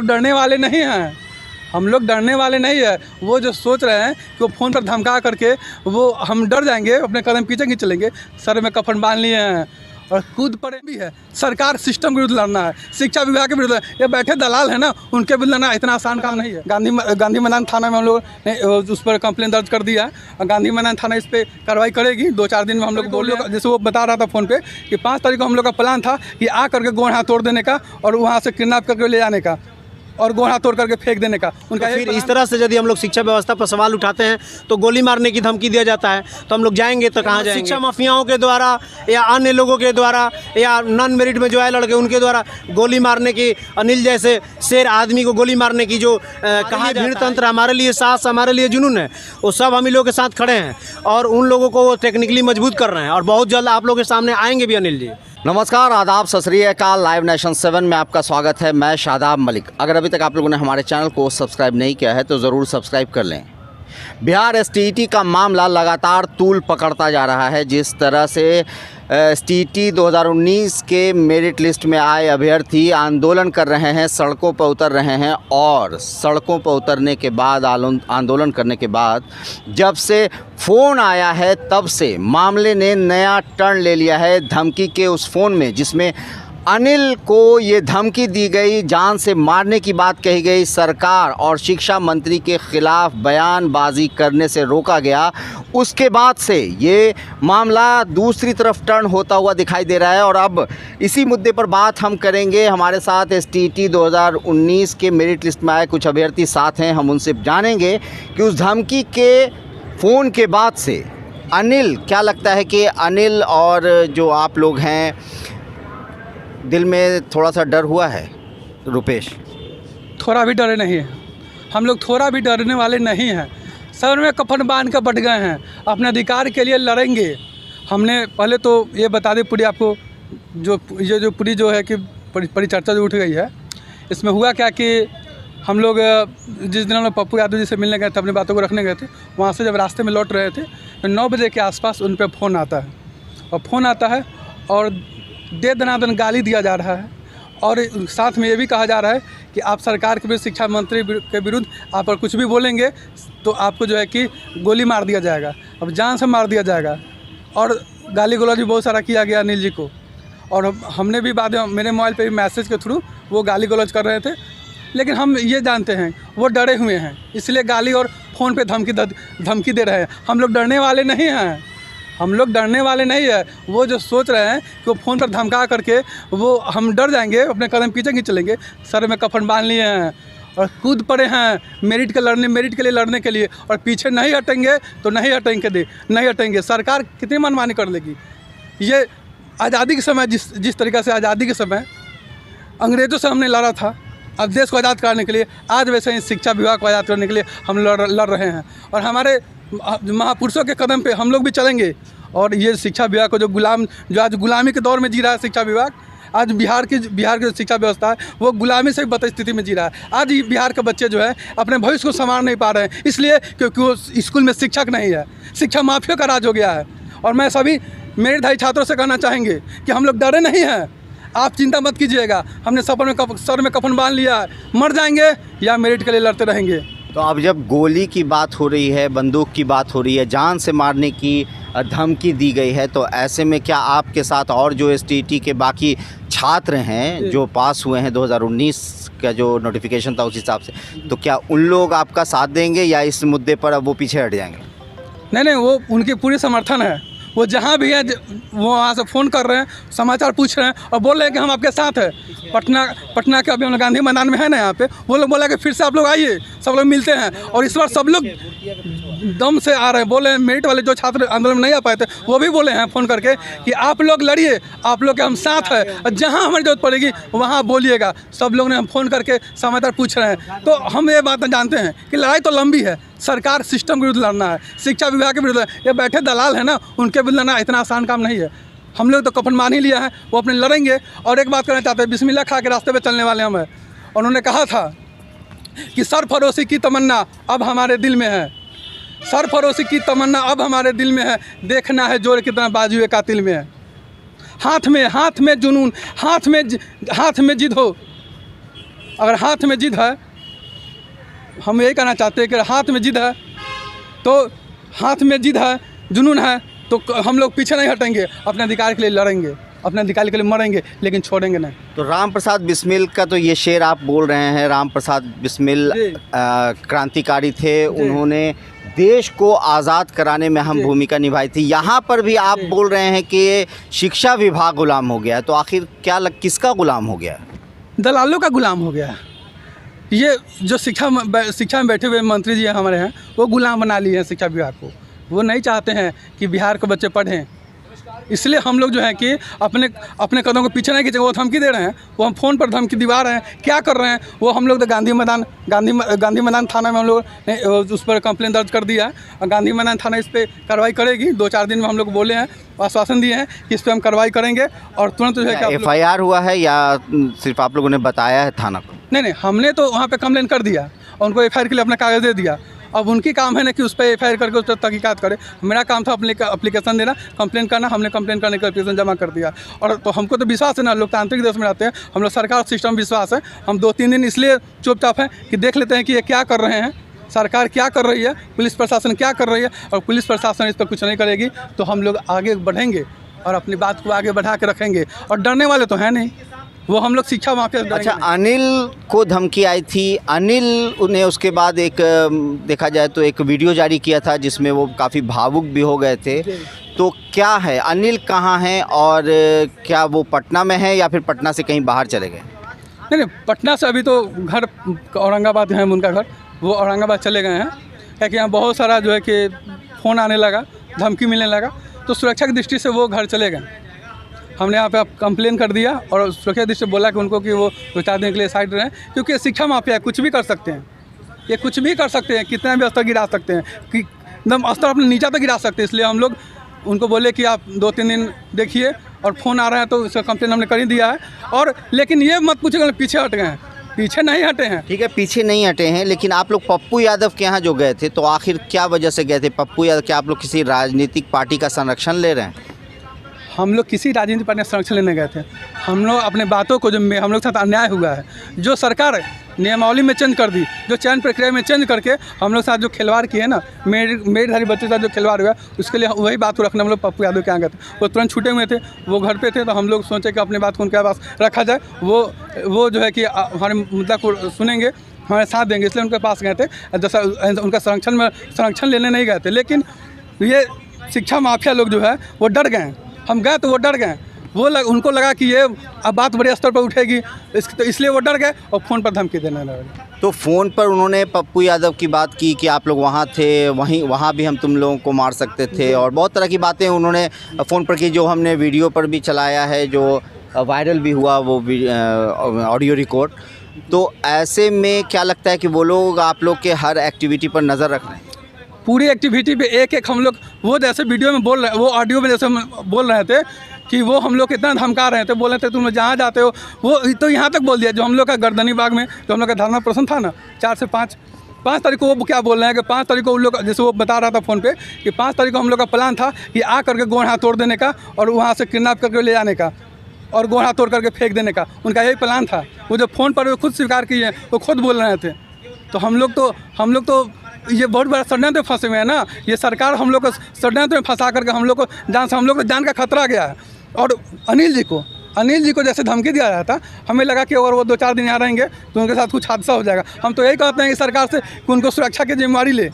लोग डरने वाले नहीं हैं, हम लोग डरने वाले नहीं है। वो जो सोच रहे हैं कि वो फ़ोन पर धमका करके वो हम डर जाएंगे, अपने कदम पीछे नहीं चलेंगे, सर में कफन बांध लिए हैं और कूद पड़े भी है। सरकार सिस्टम के विरुद्ध लड़ना है, शिक्षा विभाग के विरुद्ध। ये बैठे दलाल है ना, उनके विरुद्ध लड़ना इतना आसान काम नहीं है। गांधी मैदान थाना में हम लोग ने उस पर कंप्लेन दर्ज कर दिया है और गांधी मैदान थाना इस पर कार्रवाई करेगी। 2-4 दिन में हम लोग बोल, जैसे वो बता रहा था फ़ोन पे कि 5 तारीख को हम लोग का प्लान था कि आ करके गोड़ हाथ तोड़ देने का और वहाँ से किडनैप करके ले जाने का और गोड़ हाथ तोड़ करके फेंक देने का उनका। फिर इस तरह से यदि हम लोग शिक्षा व्यवस्था पर सवाल उठाते हैं तो गोली मारने की धमकी दिया जाता है, तो हम लोग जाएंगे तो कहाँ जाएंगे? शिक्षा माफियाओं के द्वारा या अन्य लोगों के द्वारा या नॉन मेरिट में जो है लड़के उनके द्वारा गोली मारने की, अनिल जैसे शेर आदमी को गोली मारने की जो कहा भीड़ तंत्र हमारे लिए साहस, हमारे लिए जुनून है, वो सब हम ही लोग के साथ खड़े हैं और उन लोगों को वो टेक्निकली मजबूत कर रहे हैं और बहुत जल्द आप लोगों के सामने आएंगे भी अनिल जी। नमस्कार, आदाब, सत श्री अकाल। लाइव नेशन 7 में आपका स्वागत है। मैं शादाब मलिक। अगर अभी तक आप लोगों ने हमारे चैनल को सब्सक्राइब नहीं किया है तो ज़रूर सब्सक्राइब कर लें। बिहार एसटीईटी का मामला लगातार तूल पकड़ता जा रहा है। जिस तरह से एसटीईटी 2019 के मेरिट लिस्ट में आए अभ्यर्थी आंदोलन कर रहे हैं, सड़कों पर उतर रहे हैं और सड़कों पर उतरने के बाद, आंदोलन करने के बाद जब से फ़ोन आया है तब से मामले ने नया टर्न ले लिया है। धमकी के उस फ़ोन में जिसमें अनिल को ये धमकी दी गई, जान से मारने की बात कही गई, सरकार और शिक्षा मंत्री के खिलाफ बयानबाजी करने से रोका गया, उसके बाद से ये मामला दूसरी तरफ टर्न होता हुआ दिखाई दे रहा है। और अब इसी मुद्दे पर बात हम करेंगे। हमारे साथ एसटीईटी 2019 के मेरिट लिस्ट में आए कुछ अभ्यर्थी साथ हैं। हम उनसे जानेंगे कि उस धमकी के फ़ोन के बाद से अनिल, क्या लगता है कि अनिल और जो आप लोग हैं, दिल में थोड़ा सा डर हुआ है? रुपेश, थोड़ा भी डरे नहीं है, हम लोग थोड़ा भी डरने वाले नहीं हैं। सर में कफन बांध कर बैठ गए हैं, अपने अधिकार के लिए लड़ेंगे। हमने पहले तो ये बता दें पूरी आपको, जो पूरी जो है कि परिचर्चा जो उठ गई है, इसमें हुआ क्या कि हम लोग जिस दिन हम लोग पप्पू यादव जी से मिलने गए थे, अपनी बातों को रखने गए थे, वहाँ से जब रास्ते में लौट रहे थे तो 9 बजे के आसपास उन पर फ़ोन आता है और दे दनादन गाली दिया जा रहा है और साथ में ये भी कहा जा रहा है कि आप सरकार के विरुद्ध, शिक्षा मंत्री के विरुद्ध आप अगर कुछ भी बोलेंगे तो आपको जो है कि गोली मार दिया जाएगा, अब जान से मार दिया जाएगा। और गाली गलौज भी बहुत सारा किया गया अनिल जी को, और हमने भी बाद में मेरे मोबाइल पे भी मैसेज के थ्रू वो गाली गलौज कर रहे थे। लेकिन हम ये जानते हैं वो डरे हुए हैं, इसलिए गाली और फ़ोन पे धमकी दे रहे हैं। हम लोग डरने वाले नहीं हैं, हम लोग डरने वाले नहीं है। वो जो सोच रहे हैं कि वो फ़ोन पर धमका करके वो हम डर जाएंगे, अपने कदम पीछे नहीं चलेंगे, सर में कफन बांध लिए हैं और कूद पड़े हैं मेरिट के लिए लड़ने के लिए, और पीछे नहीं हटेंगे तो नहीं हटेंगे। सरकार कितनी मनमानी कर लेगी। ये आज़ादी के समय जिस तरीक़े से आज़ादी के समय अंग्रेज़ों से हमने लड़ा था अब देश को आज़ाद कराने के लिए, आज वैसे ही शिक्षा विभाग को आज़ाद करने के लिए हम लड़ रहे हैं और हमारे महापुरुषों के कदम पे हम लोग भी चलेंगे। और ये शिक्षा विभाग को जो आज गुलामी के दौर में जी रहा है शिक्षा विभाग, आज बिहार की शिक्षा व्यवस्था है वो गुलामी से बद स्थिति में जी रहा है। आज बिहार के बच्चे जो है अपने भविष्य को संवार नहीं पा रहे हैं, इसलिए क्योंकि वो स्कूल में शिक्षक नहीं है, शिक्षा माफिया का राज हो गया है। और मैं सभी मेरे भाई छात्रों से कहना चाहेंगे कि हम लोग डरे नहीं हैं, आप चिंता मत कीजिएगा। हमने सर में कफन बांध लिया है, मर जाएंगे या मेरिट के लिए लड़ते रहेंगे। तो अब जब गोली की बात हो रही है, बंदूक की बात हो रही है, जान से मारने की धमकी दी गई है, तो ऐसे में क्या आपके साथ और जो एसटीईटी के बाकी छात्र हैं जो पास हुए हैं 2019 का जो नोटिफिकेशन था उस हिसाब से, तो क्या उन लोग आपका साथ देंगे या इस मुद्दे पर अब वो पीछे हट जाएंगे? नहीं, वो उनकी पूरी समर्थन है। वो जहाँ भी है वो वहाँ से फ़ोन कर रहे हैं, समाचार पूछ रहे हैं और बोल रहे हैं कि हम आपके साथ हैं। पटना के अभी हम लोग गांधी मैदान में है ना, यहाँ पे वो लोग बोला कि फिर से आप लोग आइए, सब लोग मिलते हैं। और इस बार सब लोग दम से आ रहे हैं, बोले हैं। मेरिट वाले जो छात्र आंदोलन में नहीं आ पाए थे वो भी बोले हैं फ़ोन करके कि आप लोग लड़िए, आप लोग के हम साथ हैं और जहाँ हमारी जरूरत पड़ेगी वहाँ बोलिएगा। सब लोग ने हम फ़ोन करके समाचार पूछ रहे हैं। तो हम ये बात जानते हैं कि लड़ाई तो लंबी है, सरकार सिस्टम के विरुद्ध लड़ना है, शिक्षा विभाग के विरुद्ध। ये बैठे दलाल है ना, उनके विरुद्ध लड़ना इतना आसान काम नहीं है। हम लोग तो कफन मान ही लिया है, वो अपने लड़ेंगे। और एक बात कहना चाहते हैं, बिस्मिल्लाह खा के रास्ते पे चलने वाले हम हैं। उन्होंने कहा था कि सरफरोशी की तमन्ना अब हमारे दिल में है, सरफरोशी की तमन्ना अब हमारे दिल में है, देखना है जोर कितना बाजुए कातिल में है। हाथ में जुनून, हाथ में जिद हो, अगर हाथ में जिद है, हम यही कहना चाहते हैं कि हाथ में जिद है तो हाथ में जिद है, जुनून है, तो हम लोग पीछे नहीं हटेंगे, अपने अधिकार के लिए लड़ेंगे, अपने अधिकार के लिए मरेंगे, लेकिन छोड़ेंगे नहीं। तो राम प्रसाद बिस्मिल का तो ये शेर आप बोल रहे हैं, राम प्रसाद बिस्मिल क्रांतिकारी थे, उन्होंने देश को आज़ाद कराने में अहम भूमिका निभाई थी। यहाँ पर भी आप बोल रहे हैं कि शिक्षा विभाग गुलाम हो गया है, तो आखिर किसका गुलाम हो गया? दलालों का गुलाम हो गया है। ये जो शिक्षा में बैठे हुए मंत्री जी हमारे हैं, वो गुलाम बना लिए हैं शिक्षा विभाग को। वो नहीं चाहते हैं कि बिहार के बच्चे पढ़ें, इसलिए हम लोग जो है कि अपने कदम को पीछे नहीं खींचेंगे। वो धमकी दे रहे हैं, वो हम फ़ोन पर धमकी दिवा रहे हैं, क्या कर रहे हैं वो। हम लोग तो गांधी मैदान थाना में हम लोग ने उस पर कंप्लेन दर्ज कर दिया है, और गांधी मैदान थाना इस पर कार्रवाई करेगी। 2-4 दिन में हम लोग बोले हैं, आश्वासन दिए हैं कि इस पर हम कार्रवाई करेंगे और तुरंत जो है कि FIR हुआ है या सिर्फ आप लोगों ने बताया है थाना को? नहीं, हमने तो वहाँ पर कंप्लेन कर दिया और उनको FIR के लिए अपना कागज़ दे दिया। अब उनकी काम है ना कि उस पर FIR करके उस पर तहकीकात करे। मेरा काम था अप्लीकेशन देना, कंप्लेन करना। हमने कंप्लेन करने का एप्लीकेशन जमा कर दिया। और तो हमको तो विश्वास है ना, लोकतांत्रिक देश में रहते हैं हम लोग, सरकार सिस्टम विश्वास है। हम 2-3 दिन इसलिए चुपचाप हैं कि देख लेते हैं कि ये क्या कर रहे हैं, सरकार क्या कर रही है, पुलिस प्रशासन क्या कर रही है। और पुलिस प्रशासन इस पर कुछ नहीं करेगी तो हम लोग आगे बढ़ेंगे और अपनी बात को आगे बढ़ा के रखेंगे। और डरने वाले तो हैं नहीं, वो हम लोग शिक्षा माफिया से डरेंगे। अच्छा, अनिल को धमकी आई थी, अनिल ने उसके बाद एक देखा जाए तो एक वीडियो जारी किया था जिसमें वो काफ़ी भावुक भी हो गए थे। तो क्या है, अनिल कहाँ हैं और क्या वो पटना में है या फिर पटना से कहीं बाहर चले गए? नहीं, पटना से अभी तो घर औरंगाबाद है उनका घर, वो औरंगाबाद चले गए हैं। क्योंकि यहाँ बहुत सारा जो है कि फ़ोन आने लगा, धमकी मिलने लगा, तो सुरक्षा की दृष्टि से वो घर चले गए। हमने यहाँ पे कंप्लेन कर दिया और सुरक्षा दृष्टि से बोला कि उनको कि वो 2-4 दिन के लिए साइड रहें, क्योंकि शिक्षा माफिया कुछ भी कर सकते हैं, ये कुछ भी कर सकते हैं, कितना भी स्तर गिरा सकते हैं, कि एकदम स्तर अपने नीचा तक गिरा सकते हैं। इसलिए हम लोग उनको बोले कि आप 2-3 दिन देखिए, और फ़ोन आ रहे हैं तो उसका कंप्लेन हमने कर ही दिया है। और लेकिन ये मत पूछिए पीछे हट गए हैं, पीछे नहीं हटे हैं। ठीक है, पीछे नहीं हटे हैं, लेकिन आप लोग पप्पू यादव के यहाँ जो गए थे तो आखिर क्या वजह से गए थे? पप्पू यादव, क्या आप लोग किसी राजनीतिक पार्टी का संरक्षण ले रहे हैं? हम लोग किसी राजनीतिक पार्टी का संरक्षण लेने गए थे। हम लोग अपने बातों को, जो हम लोग के साथ अन्याय हुआ है, जो सरकार नियमावली में चेंज कर दी, जो चयन प्रक्रिया में चेंज करके हम लोग साथ जो खिलवाड़ किए ना, मेरिटधारी बच्चे के साथ जो खिलवाड़ हुआ, उसके लिए वही बात को रखने हम लोग पप्पू यादव के यहाँ गए थे। वो तुरंत छूटे हुए थे, वो घर पे थे, तो हम लोग सोचे कि अपनी बात को उनके पास रखा जाए। वो जो है कि हमारे मुद्दा को सुनेंगे, हमारे साथ देंगे, इसलिए उनके पास गए थे। जैसा उनका संरक्षण लेने नहीं गए थे। लेकिन ये शिक्षा माफिया लोग जो है वो डर गए। हम गए तो वो डर गए, उनको लगा कि ये अब बात बड़े स्तर पर उठेगी, तो इसलिए वो डर गए और फ़ोन पर धमकी देने लगे। तो फ़ोन पर उन्होंने पप्पू यादव की बात की कि आप लोग वहाँ थे, वहाँ भी हम तुम लोगों को मार सकते थे, और बहुत तरह की बातें उन्होंने फ़ोन पर की, जो हमने वीडियो पर भी चलाया है, जो वायरल भी हुआ वो ऑडियो रिकॉर्ड। तो ऐसे में क्या लगता है कि वो लोग आप लोग के हर एक्टिविटी पर नज़र रख रहे हैं? पूरी एक्टिविटी पे एक हम लोग, वो जैसे वीडियो में बोल रहे, वो ऑडियो में जैसे बोल रहे थे कि वो हम लोग इतना धमका रहे थे, बोल रहे थे तुम जहाँ जाते हो, वो तो यहाँ तक बोल दिया। जो हम लोग का गर्दनी बाग में जो हम लोग का धरना प्रदर्शन था ना, 4 से 5 तारीख को, वो क्या बोल रहे हैं कि 5 तारीख को उन लोग, जैसे वो बता रहा था फ़ोन पे कि 5 तारीख को हम लोग का प्लान था कि आ करके गोड़ हाथ तोड़ देने का और वहाँ से किडनैप करके ले जाने का और गोड़ हाथ तोड़ करके फेंक देने का, उनका यही प्लान था। वो जो फ़ोन पर वो खुद स्वीकार किए, वो खुद बोल रहे थे। तो हम लोग तो ये बहुत बड़ा षड्यंत्र में फंसे हुए हैं ना। ये सरकार हम लोग को षड्यंत्र में फंसा करके हम लोग को जान का खतरा गया है। और अनिल जी को जैसे धमकी दिया रहा था, हमें लगा कि अगर वो 2-4 दिन यहाँ रहेंगे तो उनके साथ कुछ हादसा हो जाएगा। हम तो यही कहते हैं कि सरकार से कि उनको सुरक्षा की जिम्मेवारी ले।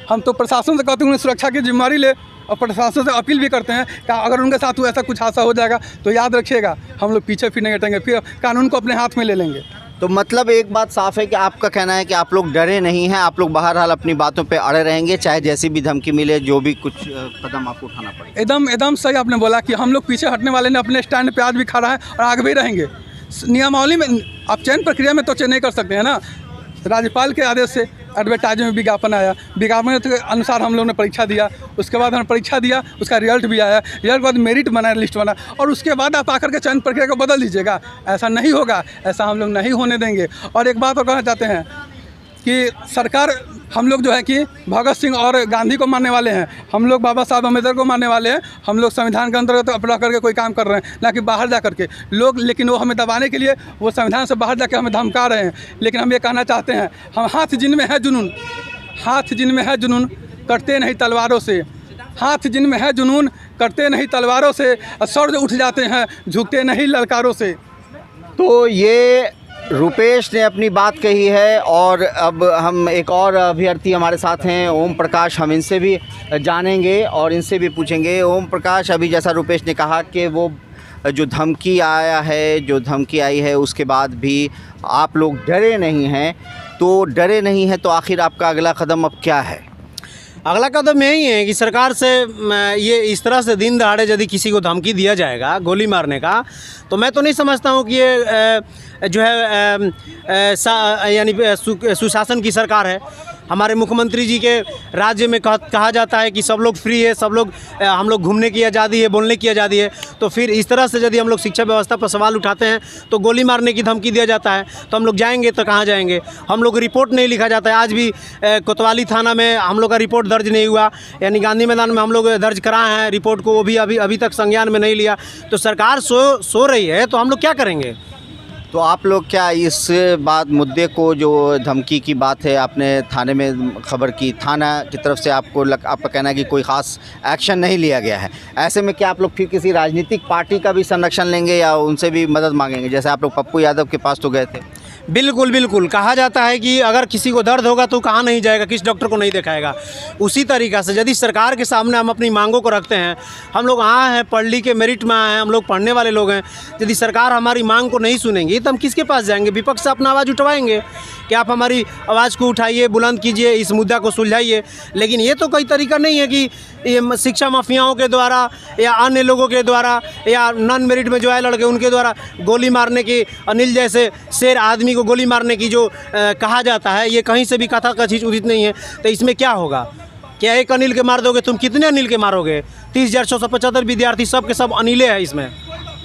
हम तो प्रशासन से कहते हैं उन्हें सुरक्षा की जिम्मेवारी ले, और प्रशासन से अपील भी करते हैं कि अगर उनके साथ ऐसा कुछ हादसा हो जाएगा तो याद रखिएगा, हम लोग पीछे फिर नहीं हटेंगे, फिर कानून को अपने हाथ में ले लेंगे। तो मतलब एक बात साफ है कि आपका कहना है कि आप लोग डरे नहीं हैं, आप लोग बहरहाल अपनी बातों पे अड़े रहेंगे, चाहे जैसी भी धमकी मिले, जो भी कुछ कदम आपको उठाना पड़े। एकदम सही आपने बोला कि हम लोग पीछे हटने वाले ने अपने स्टैंड पे आज भी खड़ा है और आगे भी रहेंगे। नियमावली में आप चयन प्रक्रिया में तो चयन नहीं कर सकते हैं ना। राज्यपाल के आदेश से एडवर्टाइजमेंट में विज्ञापन आया, विज्ञापन के अनुसार हम लोगों ने परीक्षा दिया, उसके बाद हमने परीक्षा दिया, उसका रिजल्ट भी आया, रिजल्ट के बाद मेरिट बना, लिस्ट बना, और उसके बाद आप आकर के चयन प्रक्रिया को बदल दीजिएगा। ऐसा नहीं होगा, ऐसा हम लोग नहीं होने देंगे। और एक बात और कहना चाहते हैं कि सरकार हम लोग जो है कि भगत सिंह और गांधी को मानने वाले हैं, हम लोग बाबा साहब अम्बेडकर को मानने वाले हैं। हम लोग संविधान के अंतर्गत अपना करके कोई काम कर रहे हैं, ना कि बाहर जा करके लोग। लेकिन वो हमें दबाने के लिए वो संविधान से बाहर जाके हमें धमका रहे हैं। लेकिन हम ये कहना चाहते हैं, हम हाथ जिनमें है जुनून, हाथ जिनमें है जुनून करते नहीं तलवारों से, हाथ जिनमें है जुनून करते नहीं तलवारों से, सर उठ जाते हैं झुकते नहीं ललकारों से। तो ये रुपेश ने अपनी बात कही है। और अब हम एक और अभ्यर्थी हमारे साथ हैं, ओम प्रकाश, हम इनसे भी जानेंगे और इनसे भी पूछेंगे। ओम प्रकाश, अभी जैसा रुपेश ने कहा कि वो जो धमकी आया है, जो धमकी आई है, उसके बाद भी आप लोग डरे नहीं हैं, तो डरे नहीं हैं तो आखिर आपका अगला कदम अब क्या है? अगला कदम यही है कि सरकार से ये इस तरह से दिन दहाड़े यदि किसी को धमकी दिया जाएगा गोली मारने का, तो मैं तो नहीं समझता हूँ कि ये जो है यानी सुशासन की सरकार है। हमारे मुख्यमंत्री जी के राज्य में कहा जाता है कि सब लोग फ्री है, सब लोग हम लोग घूमने की आज़ादी है, बोलने की आज़ादी है। तो फिर इस तरह से यदि हम लोग शिक्षा व्यवस्था पर सवाल उठाते हैं तो गोली मारने की धमकी दिया जाता है, तो हम लोग जाएंगे तो कहाँ जाएंगे? हम लोग रिपोर्ट नहीं लिखा जाता है। आज भी कोतवाली थाना में हम लोग का रिपोर्ट दर्ज नहीं हुआ, यानी गांधी मैदान में हम लोग दर्ज कराए हैं रिपोर्ट को, वो भी अभी तक संज्ञान में नहीं लिया। तो सरकार सो रही है, तो हम लोग क्या करेंगे? तो आप लोग क्या इस मुद्दे को, जो धमकी की बात है, आपने थाने में खबर की, थाना की तरफ से आपका कहना है कि कोई ख़ास एक्शन नहीं लिया गया है, ऐसे में क्या आप लोग फिर किसी राजनीतिक पार्टी का भी संरक्षण लेंगे या उनसे भी मदद मांगेंगे? जैसे आप लोग पप्पू यादव के पास तो गए थे। बिल्कुल बिल्कुल, कहा जाता है कि अगर किसी को दर्द होगा तो कहाँ नहीं जाएगा, किस डॉक्टर को नहीं दिखाएगा। उसी तरीक़ा से यदि सरकार के सामने हम अपनी मांगों को रखते हैं, हम लोग आए हैं, पढ़ लिख के मेरिट में आए हैं, हम लोग पढ़ने वाले लोग हैं, यदि सरकार हमारी मांग को नहीं सुनेंगी तो हम किसके पास जाएंगे? विपक्ष से अपना आवाज़ उठवाएंगे कि आप हमारी आवाज़ को उठाइए, बुलंद कीजिए, इस मुद्दा को सुलझाइए। लेकिन ये तो कोई तरीका नहीं है कि ये शिक्षा माफियाओं के द्वारा या अन्य लोगों के द्वारा या नॉन मेरिट में जो आए लड़के उनके द्वारा गोली मारने की, अनिल जैसे शेर आदमी को गोली मारने की जो कहा जाता है, ये कहीं से भी कथा कथित उचित नहीं है। तो इसमें क्या होगा? क्या एक अनिल के मार दोगे? तुम कितने अनिल के मारोगे? 30,675 विद्यार्थी सब के सब अनिले हैं इसमें।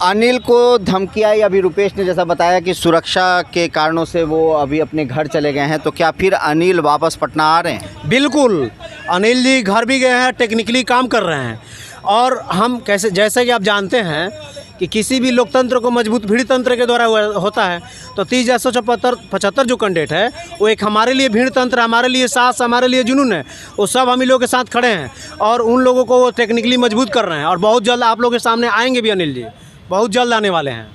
अनिल को धमकी आई, अभी रुपेश ने जैसा बताया कि सुरक्षा के कारणों से वो अभी अपने घर चले गए हैं, तो क्या फिर अनिल वापस पटना आ रहे हैं? बिल्कुल, अनिल जी घर भी गए हैं, टेक्निकली काम कर रहे हैं। और हम कैसे, जैसे कि आप जानते हैं कि किसी भी लोकतंत्र को मजबूत भीड़ तंत्र के द्वारा होता है, तो 30,675 जो कैंडिडेट है वो एक हमारे लिए भीड़ तंत्र, हमारे लिए साहस, हमारे लिए जुनून है। वो सब हम ही लोगों के साथ खड़े हैं और उन लोगों को वो टेक्निकली मजबूत कर रहे हैं। और बहुत जल्द आप लोगों के सामने आएंगे भी अनिल जी, बहुत जल्द आने वाले हैं।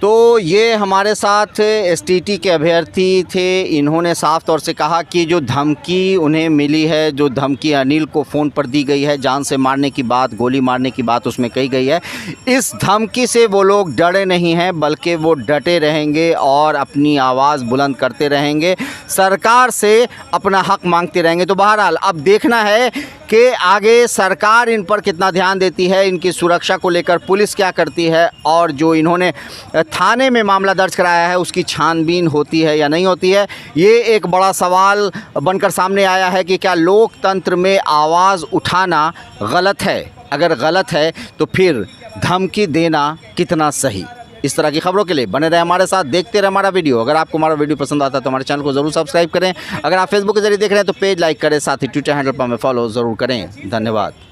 तो ये हमारे साथ एसटीटी के अभ्यर्थी थे। इन्होंने साफ तौर से कहा कि जो धमकी उन्हें मिली है, जो धमकी अनिल को फ़ोन पर दी गई है, जान से मारने की बात, गोली मारने की बात उसमें कही गई है, इस धमकी से वो लोग डरे नहीं हैं, बल्कि वो डटे रहेंगे और अपनी आवाज़ बुलंद करते रहेंगे, सरकार से अपना हक मांगते रहेंगे। तो बहरहाल अब देखना है कि आगे सरकार इन पर कितना ध्यान देती है, इनकी सुरक्षा को लेकर पुलिस क्या करती है, और जो इन्होंने थाने में मामला दर्ज कराया है उसकी छानबीन होती है या नहीं होती है। ये एक बड़ा सवाल बनकर सामने आया है कि क्या लोकतंत्र में आवाज़ उठाना गलत है? अगर गलत है तो फिर धमकी देना कितना सही? इस तरह की खबरों के लिए बने रहे हमारे साथ, देखते रहे हमारा वीडियो। अगर आपको हमारा वीडियो पसंद आता है तो हमारे चैनल को ज़रूर सब्सक्राइब करें। अगर आप फेसबुक के जरिए देख रहे हैं तो पेज लाइक करें, साथ ही ट्विटर हैंडल पर हमें फॉलो ज़रूर करें। धन्यवाद।